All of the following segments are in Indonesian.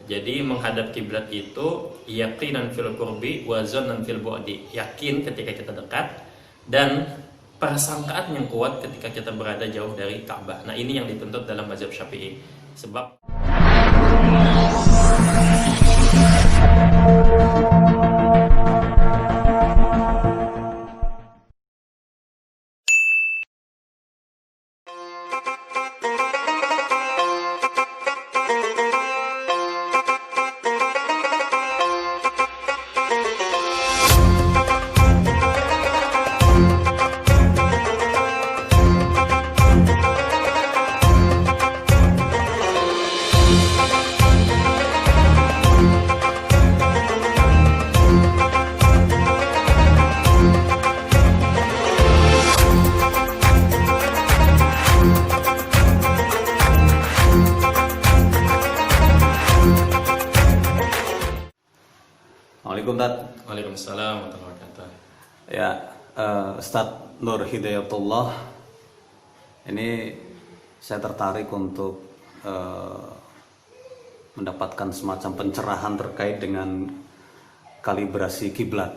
Jadi menghadap kiblat itu yaqinan fil qurbi wa zannan fil bu'di. Yakin ketika kita dekat dan persangkaan yang kuat ketika kita berada jauh dari Ka'bah. Nah, ini yang dituntut dalam mazhab Syafi'i. Sebab Assalamualaikum Tat. Waalaikumsalam warahmatullahi wabarakatuh. Ya, Ustadz Nur Hidayatullah. Ini saya tertarik untuk mendapatkan semacam pencerahan terkait dengan kalibrasi kiblat.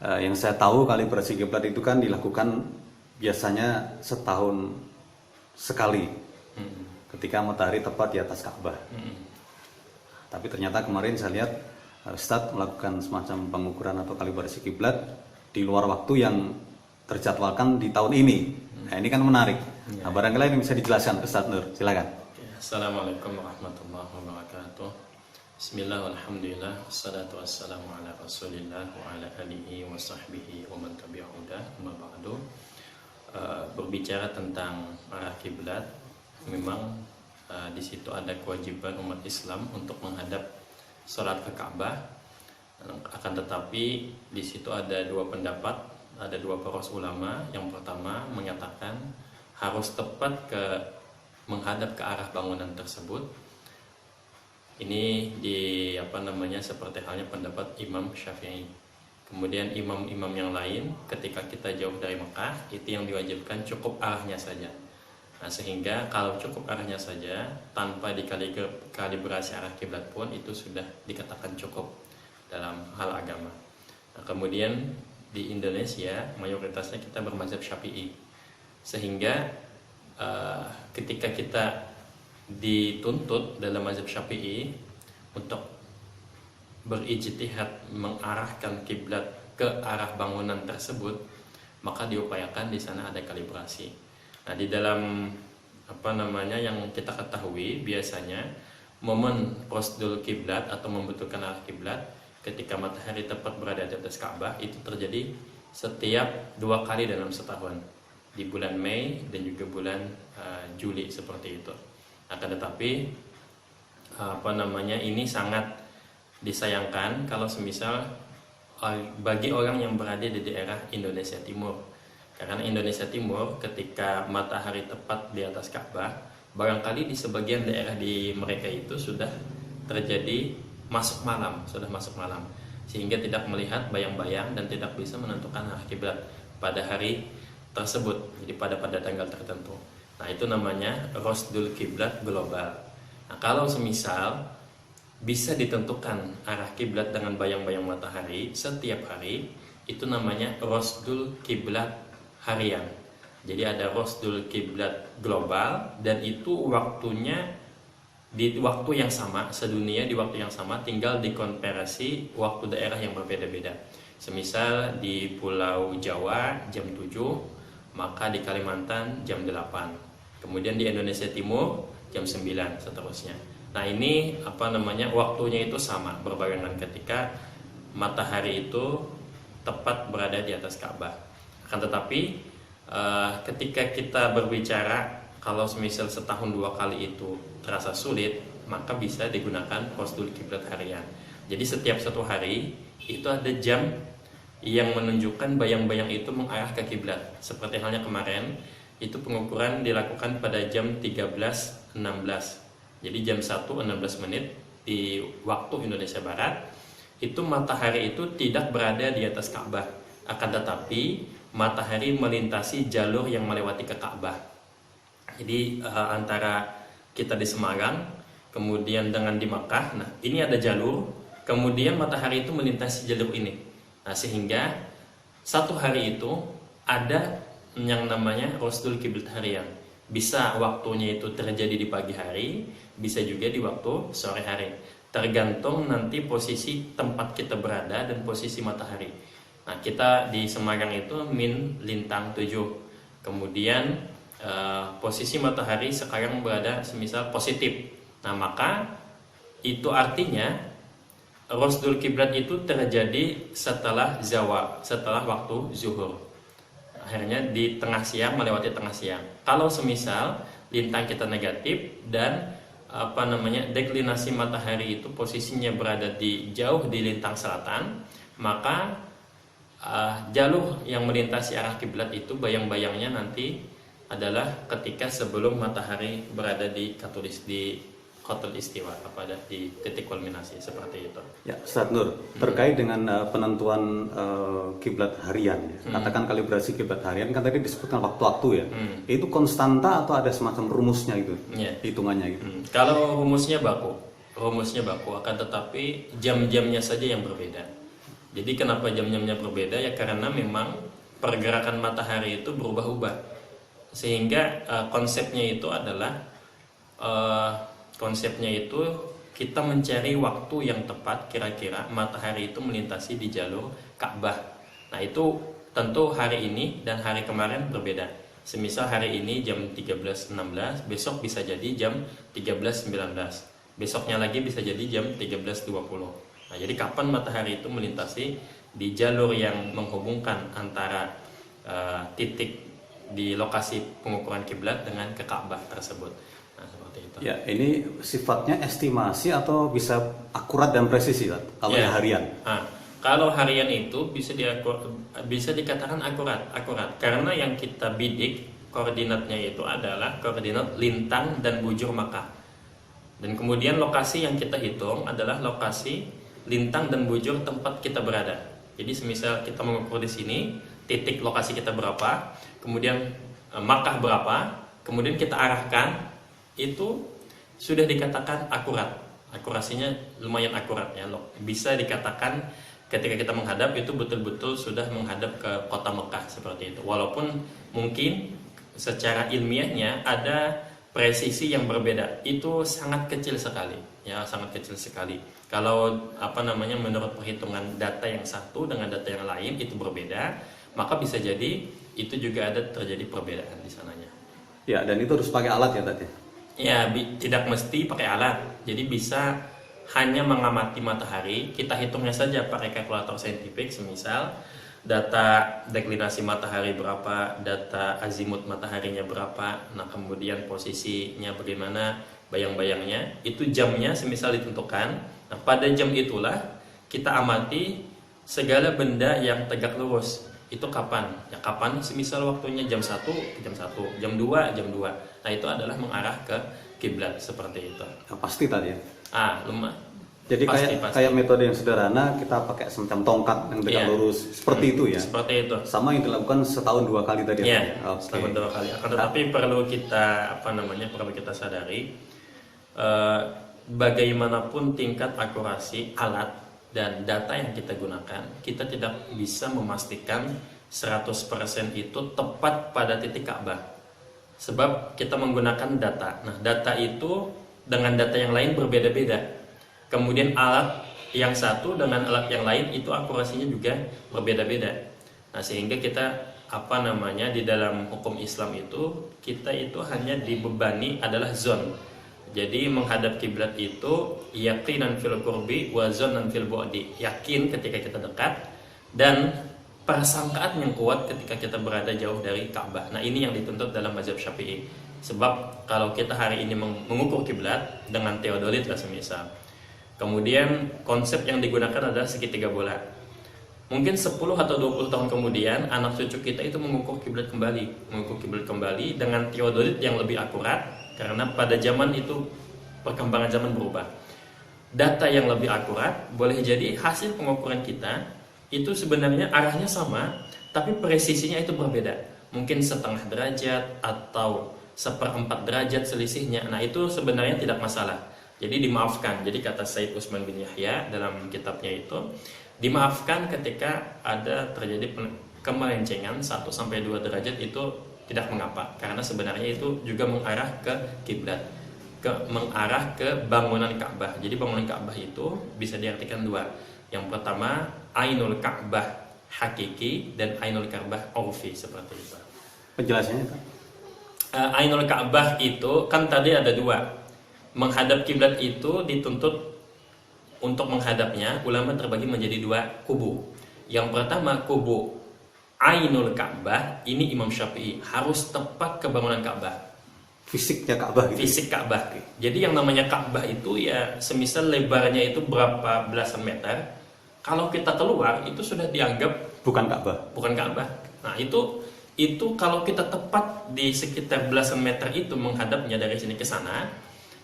Yang saya tahu kalibrasi kiblat itu kan dilakukan biasanya setahun sekali, ketika matahari tepat di atas Ka'bah. Tapi ternyata kemarin saya lihat Ustadz melakukan semacam pengukuran atau kalibrasi kiblat di luar waktu yang terjadwalkan di tahun ini. Nah, ini kan menarik. Nah, barangkali ini bisa dijelaskan Ustadz Nur, silakan. Assalamualaikum warahmatullahi wabarakatuh. Bismillah, alhamdulillah, wassalatu wassalamu ala rasulillah wa ala alihi wa sahbihi wa man tabi'ahuda, amma ba'du. Berbicara tentang arah kiblat, memang di situ ada kewajiban umat Islam untuk menghadap sholat ke Ka'bah. Akan tetapi di situ ada dua pendapat, ada dua poros ulama. Yang pertama menyatakan harus tepat menghadap ke arah bangunan tersebut. Ini seperti halnya pendapat Imam Syafi'i. Kemudian imam-imam yang lain ketika kita jauh dari Mekah, itu yang diwajibkan cukup arahnya saja. Nah, sehingga kalau cukup arahnya saja tanpa dikalibrasi arah kiblat pun itu sudah dikatakan cukup dalam hal agama. Nah, kemudian di Indonesia mayoritasnya kita bermazhab Syafi'i, sehingga ketika kita dituntut dalam mazhab Syafi'i untuk berijtihad mengarahkan kiblat ke arah bangunan tersebut, maka diupayakan di sana ada kalibrasi. Nah, di dalam yang kita ketahui biasanya momen qasdul kiblat atau membentukkan arah kiblat ketika matahari tepat berada di atas Ka'bah itu terjadi setiap 2 kali dalam setahun, di bulan Mei dan juga bulan Juli seperti itu. Akan tetapi ini sangat disayangkan kalau semisal bagi orang yang berada di daerah Indonesia Timur. Karena Indonesia Timur ketika matahari tepat di atas Ka'bah, barangkali di sebagian daerah di mereka itu sudah terjadi masuk malam, sehingga tidak melihat bayang-bayang dan tidak bisa menentukan arah kiblat pada hari tersebut, jadi pada tanggal tertentu. Nah, itu namanya qasdul kiblat global. Nah, kalau semisal bisa ditentukan arah kiblat dengan bayang-bayang matahari setiap hari, itu namanya qasdul kiblat harian. Jadi ada qasdul kiblat global dan itu waktunya di waktu yang sama, sedunia di waktu yang sama, tinggal dikonversi waktu daerah yang berbeda-beda. Semisal di Pulau Jawa jam 7, maka di Kalimantan jam 8. Kemudian di Indonesia Timur jam 9 seterusnya. Nah, ini waktunya itu sama, berbarengan ketika matahari itu tepat berada di atas Ka'bah. Akan tetapi ketika kita berbicara kalau semisal setahun 2 kali itu terasa sulit, maka bisa digunakan qasdul kiblat harian. Jadi setiap 1 hari itu ada jam yang menunjukkan bayang-bayang itu mengarah ke kiblat. Seperti halnya kemarin, itu pengukuran dilakukan pada jam 13.16. Jadi jam 1.16 menit di waktu Indonesia Barat, itu matahari itu tidak berada di atas Ka'bah. Akan tetapi matahari melintasi jalur yang melewati ke Ka'bah. Jadi antara kita di Semarang kemudian dengan di Makkah. Nah, ini ada jalur, kemudian matahari itu melintasi jalur ini. Nah, sehingga satu hari itu ada yang namanya Rosdul Kiblat harian. Bisa waktunya itu terjadi di pagi hari, bisa juga di waktu sore hari. Tergantung nanti posisi tempat kita berada dan posisi matahari. Nah, kita di Semarang itu min lintang 7. Kemudian posisi matahari sekarang berada semisal positif. Nah, maka itu artinya Rosdul Kiblat itu terjadi setelah zawal, setelah waktu zuhur. Akhirnya di tengah siang, melewati tengah siang. Kalau semisal lintang kita negatif dan deklinasi matahari itu posisinya berada di jauh di lintang selatan, maka jalur yang melintasi arah kiblat itu bayang-bayangnya nanti adalah ketika sebelum matahari berada di Khotul Istiwa, di titik kulminasi seperti itu. Ya, Ustadz Nur, terkait dengan penentuan kiblat harian, katakan kalibrasi kiblat harian kan tadi disebutkan waktu-waktu ya. Itu konstanta atau ada semacam rumusnya itu, hitungannya gitu? Kalau rumusnya baku akan tetapi jam-jamnya saja yang berbeda. Jadi kenapa jam-jamnya berbeda ya karena memang pergerakan matahari itu berubah-ubah, sehingga konsepnya itu kita mencari waktu yang tepat kira-kira matahari itu melintasi di jalur Ka'bah. Nah, itu tentu hari ini dan hari kemarin berbeda. Semisal hari ini jam 13.16, besok bisa jadi jam 13.19. Besoknya lagi bisa jadi jam 13.20. Nah, jadi kapan matahari itu melintasi di jalur yang menghubungkan antara titik di lokasi pengukuran kiblat dengan ke Ka'bah tersebut. Nah, seperti itu. Ya, ini sifatnya estimasi atau bisa akurat dan presisi kalau yang harian? Kalau harian itu bisa dikatakan akurat karena yang kita bidik koordinatnya itu adalah koordinat lintang dan bujur Makkah. Dan kemudian lokasi yang kita hitung adalah lokasi lintang dan bujur tempat kita berada. Jadi semisal kita mengukur di sini, titik lokasi kita berapa, kemudian Makkah berapa, kemudian kita arahkan, itu sudah dikatakan akurat. Akurasinya lumayan akurat ya. Bisa dikatakan ketika kita menghadap itu betul-betul sudah menghadap ke kota Mekah seperti itu. Walaupun mungkin secara ilmiahnya ada presisi yang berbeda, itu sangat kecil sekali ya, sangat kecil sekali. Kalau menurut perhitungan data yang satu dengan data yang lain itu berbeda, maka bisa jadi itu juga ada terjadi perbedaan di sananya. Ya, dan itu harus pakai alat ya tadi. Ya, tidak mesti pakai alat. Jadi bisa hanya mengamati matahari, kita hitungnya saja pakai kalkulator saintifik, semisal data deklinasi matahari berapa, data azimut mataharinya berapa, nah kemudian posisinya bagaimana, bayang-bayangnya, itu jamnya semisal ditentukan. Nah, pada jam itulah kita amati segala benda yang tegak lurus. Itu kapan? Ya kapan semisal waktunya jam 1, jam 1, jam 2, jam 2. Nah, itu adalah mengarah ke kiblat seperti itu. Nah, pasti tadi ya. Jadi kayak metode yang sederhana, kita pakai semacam tongkat yang tegak lurus seperti itu ya. Seperti itu. Sama yang dilakukan setahun 2 kali tadi ya. Okay. Setahun 2 kali. Tetapi perlu kita perlu kita sadari bagaimanapun tingkat akurasi alat dan data yang kita gunakan, kita tidak bisa memastikan 100% itu tepat pada titik Ka'bah. Sebab kita menggunakan data. Nah, data itu dengan data yang lain berbeda-beda. Kemudian alat yang satu dengan alat yang lain itu akurasinya juga berbeda-beda. Nah, sehingga kita di dalam hukum Islam itu kita itu hanya dibebani adalah zon. Jadi menghadap kiblat itu yaqinan fil qurbi wa zannan fil bu'di. Yakin ketika kita dekat dan persangkaan yang kuat ketika kita berada jauh dari Ka'bah. Nah, ini yang dituntut dalam mazhab Syafi'i. Sebab kalau kita hari ini mengukur kiblat dengan teodolit lah semisal, kemudian konsep yang digunakan adalah segitiga bola. Mungkin 10 atau 20 tahun kemudian anak cucu kita itu mengukur kiblat kembali dengan teodolit yang lebih akurat, karena pada zaman itu perkembangan zaman berubah. Data yang lebih akurat boleh jadi hasil pengukuran kita itu sebenarnya arahnya sama, tapi presisinya itu berbeda. Mungkin setengah derajat atau 1/4 derajat selisihnya. Nah, itu sebenarnya tidak masalah. Jadi dimaafkan. Jadi kata Said Utsman bin Yahya dalam kitabnya itu, dimaafkan ketika ada terjadi kemelencengan 1 sampai 2 derajat itu tidak mengapa, karena sebenarnya itu juga mengarah ke kiblat, mengarah ke bangunan Ka'bah. Jadi bangunan Ka'bah itu bisa diartikan 2. Yang pertama Ainul Ka'bah hakiki dan Ainul Ka'bah urfi, seperti itu. Penjelasannya Pak? Ainul Ka'bah itu kan tadi ada 2. Menghadap kiblat itu dituntut untuk menghadapnya, ulama terbagi menjadi 2 kubu. Yang pertama kubu Ainul Ka'bah, ini Imam Syafi'i, harus tepat ke bangunan Ka'bah. Fisiknya Ka'bah gitu. Fisik Ka'bah. Jadi yang namanya Ka'bah itu ya semisal lebarnya itu berapa belasan meter, kalau kita keluar itu sudah dianggap bukan Ka'bah. Bukan Ka'bah. Nah, itu kalau kita tepat di sekitar belasan meter itu menghadapnya dari sini ke sana,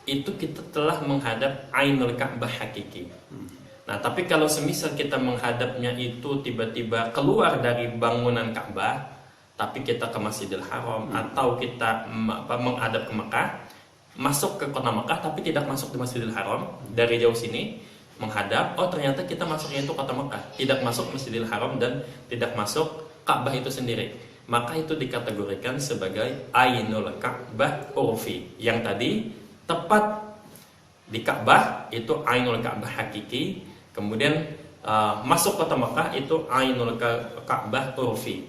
itu kita telah menghadap Ainul Ka'bah hakiki. Nah, tapi kalau semisal kita menghadapnya itu tiba-tiba keluar dari bangunan Ka'bah, tapi kita ke Masjidil Haram atau kita menghadap ke Mekah, masuk ke kota Mekah tapi tidak masuk di Masjidil Haram, dari jauh sini menghadap, oh ternyata kita masuknya itu kota Mekah, tidak masuk Masjidil Haram dan tidak masuk Ka'bah itu sendiri, maka itu dikategorikan sebagai Ainul Ka'bah urfi. Yang tadi tepat di Ka'bah itu Ainul Ka'bah hakiki. Kemudian masuk kota Mekah itu Ainul Ka'bah urfi.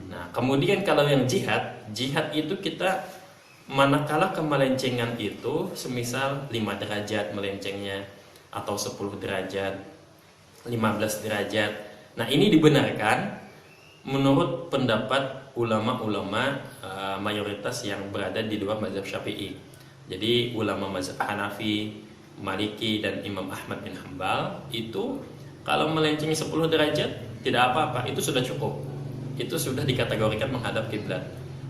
Nah, kemudian kalau yang jihad itu kita manakala kemelencengan itu semisal 5 derajat melencengnya atau 10 derajat, 15 derajat. Nah, ini dibenarkan menurut pendapat ulama-ulama mayoritas yang berada di luar mazhab Syafi'i. Jadi ulama mazhab Hanafi, Maliki dan Imam Ahmad bin Hambal itu kalau melencengi 10 derajat tidak apa-apa, itu sudah cukup. Itu sudah dikategorikan menghadap kiblat.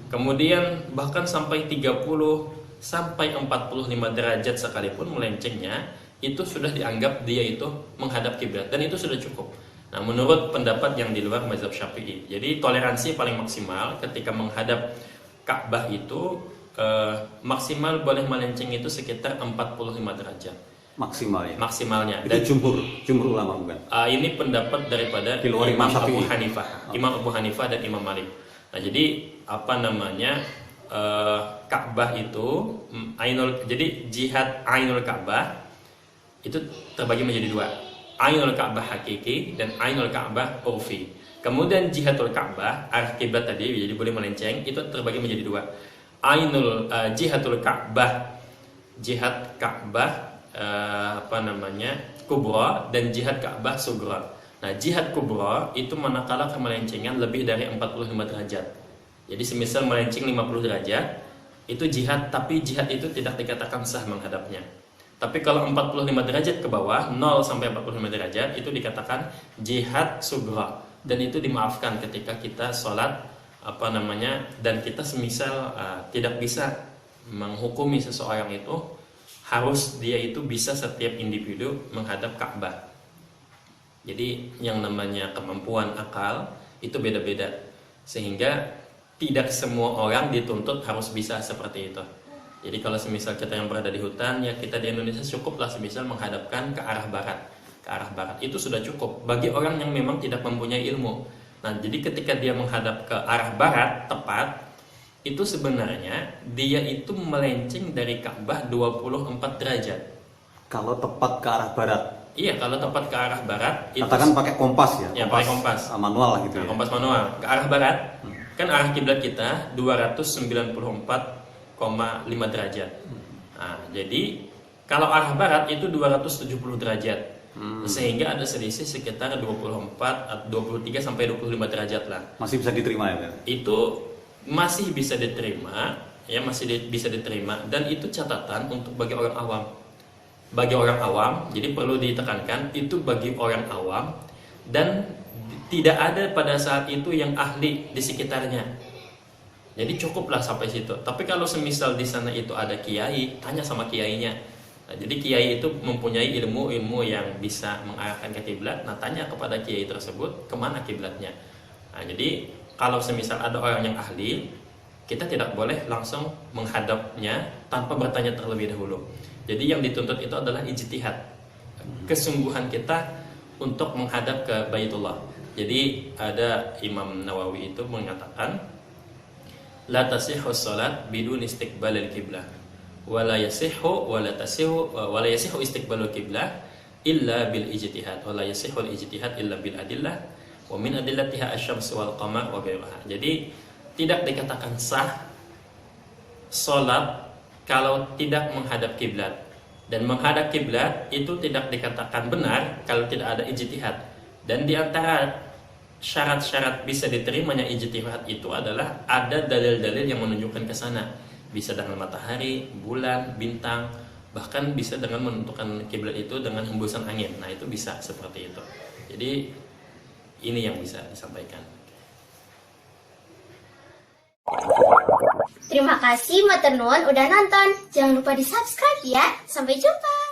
Kemudian bahkan sampai 30 sampai 45 derajat sekalipun melencengnya, itu sudah dianggap dia itu menghadap kiblat dan itu sudah cukup. Nah, menurut pendapat yang di luar mazhab Syafi'i. Jadi toleransi paling maksimal ketika menghadap Ka'bah itu maksimal boleh melenceng itu sekitar 45 derajat. Maksimal ya? Maksimalnya. Dan jumhur ulama bukan? Ini pendapat daripada Imam Abu Hanifah, Imam Abu Hanifah dan Imam Malik. Nah, jadi Ka'bah itu jadi jihad Ainul Ka'bah itu terbagi menjadi 2. Ainul Ka'bah hakiki dan Ainul Ka'bah urfi. Kemudian jihadul Ka'bah, arah kiblat tadi jadi boleh melenceng, itu terbagi menjadi 2. Jihadul Ka'bah, jihad Ka'bah kubra dan jihad Ka'bah sugra. Nah, jihad kubra itu manakala kemelencengan lebih dari 45 derajat. Jadi semisal melenceng 50 derajat itu jihad, tapi jihad itu tidak dikatakan sah menghadapnya. Tapi kalau 45 derajat ke bawah, 0 sampai 45 derajat itu dikatakan jihad sugra, dan itu dimaafkan ketika kita sholat dan kita semisal tidak bisa menghukumi seseorang itu, harus dia itu bisa setiap individu menghadap Ka'bah. Jadi yang namanya kemampuan akal itu beda-beda, sehingga tidak semua orang dituntut harus bisa seperti itu. Jadi kalau semisal kita yang berada di hutan, ya kita di Indonesia cukuplah semisal menghadapkan ke arah barat. Ke arah barat itu sudah cukup bagi orang yang memang tidak mempunyai ilmu. Nah, jadi ketika dia menghadap ke arah barat tepat, itu sebenarnya dia itu melenceng dari Ka'bah 24 derajat. Kalau tepat ke arah barat? Iya, kalau tepat ke arah barat. Katakan pakai kompas ya? Ya, pakai kompas. Manual lah gitu ya? Kompas manual. Ke arah barat, kan arah kiblat kita 294,5 derajat. Nah, jadi kalau arah barat itu 270 derajat. Sehingga ada selisih sekitar 23 sampai 25 derajat lah. Masih bisa diterima ya? Itu masih bisa diterima, ya bisa diterima, dan itu catatan untuk bagi orang awam. Bagi orang awam, jadi perlu ditekankan itu bagi orang awam dan tidak ada pada saat itu yang ahli di sekitarnya. Jadi cukuplah sampai situ. Tapi kalau semisal di sana itu ada kiai, tanya sama kiainya. Nah, jadi kiai itu mempunyai ilmu yang bisa mengarahkan ke kiblat. Nah, tanya kepada kiai tersebut kemana kiblatnya. Nah, jadi kalau semisal ada orang yang ahli, kita tidak boleh langsung menghadapnya tanpa bertanya terlebih dahulu. Jadi yang dituntut itu adalah ijtihad, kesungguhan kita untuk menghadap ke Baitullah. Jadi ada Imam Nawawi itu mengatakan, la tasihhu shalat bidun istiqbalil qiblah, wala yasihhu istiqbalul qiblah illa bil ijtihad, wala yasihhu al ijtihad illa bil adillah, wa min adillatiha asy-syams wal qamar wa ghairuha. Jadi tidak dikatakan sah salat kalau tidak menghadap kiblat, dan menghadap kiblat itu tidak dikatakan benar kalau tidak ada ijtihad. Dan di antara syarat-syarat bisa diterimanya ijtihad itu adalah ada dalil-dalil yang menunjukkan ke sana. Bisa dengan matahari, bulan, bintang, bahkan bisa dengan menentukan kiblat itu dengan hembusan angin. Nah, itu bisa seperti itu. Jadi ini yang bisa disampaikan. Terima kasih Matur Nuwun udah nonton. Jangan lupa di subscribe ya. Sampai jumpa.